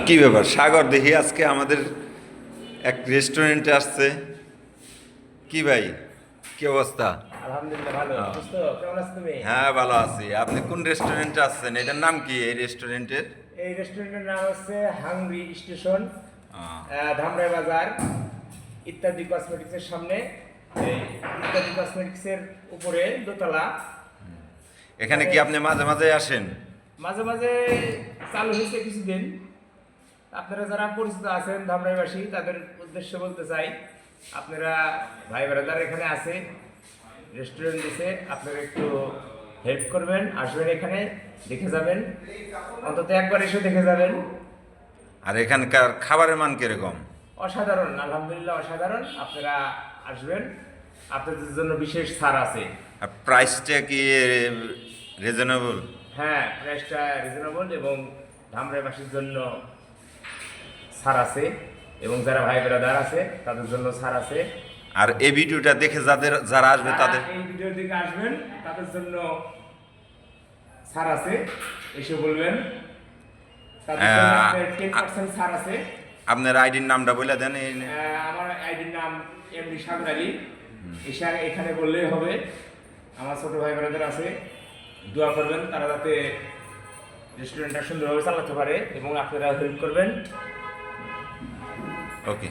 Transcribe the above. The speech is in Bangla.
কি ব্যাপার সাগর, দেখি আজকে আমাদের এক রেস্টুরেন্টে আসছে। কি ভাই, কি অবস্থা? আলহামদুলিল্লাহ ভালো। দোস্ত কেমন আছো তুমি? হ্যাঁ, ভালো আছি। আপনি কোন রেস্টুরেন্টে আসছেন? এটার নাম কি এই রেস্টুরেন্টের? এই রেস্টুরেন্টের নাম হচ্ছে হাংরি স্টেশন, আহ, ধামরাই বাজার, ইত্যাদি কসমেটিক্সের সামনে। এই ইত্যাদি কসমেটিক্সের উপরে দোতলা। এখানে কি আপনি মাঝে মাঝে আসেন? মাঝে মাঝে চালু হয়েছে কিছুদিন। আপনারা যারা পরিচিত আছেন ধামরাইবাসী, তাদের উদ্দেশ্যে বলতে চাই, আপনারা ভাই ব্রাদার এখানে আছে, রেস্টুরেন্ট দিছে, আপনারা একটু হেল্প করবেন, আসবেন এখানে, দেখে যাবেন, অন্তত একবার এসে দেখে যাবেন। আর এখানকার খাবারের মান কিরকম? অসাধারণ, আলহামদুলিল্লাহ অসাধারণ। আপনারা আসবেন, আপনাদের জন্য বিশেষ ছাড় আছে। আর প্রাইসটা কি রিজনেবল? হ্যাঁ, প্রাইসটা রিজনেবল এবং ধামরাইবাসীর জন্য ছাড় আছে, এবং যারা ভাই ব্রাদার আছে তাদের জন্য ছাড় আছে। আর এই ভিডিওটা দেখে যারা আসবে তাদের এই ভিডিওর দিকে আসবেন, তাদের জন্য ছাড় আছে, এসে বলবেন, তাদের জন্য 10% ছাড় আছে। আপনার আইডির নামটা বলে দেন। আমার আইডির নাম এমডি সাগর আলী। এখানে বললেই হবে। আমার ছোট ভাই বোনেদের আছে, দোয়া করবেন তারা যাতে রেস্টুরেন্টটা সুন্দরভাবে চালাতে পারে, এবং আপনারা হেল্প করবেন। ওকে।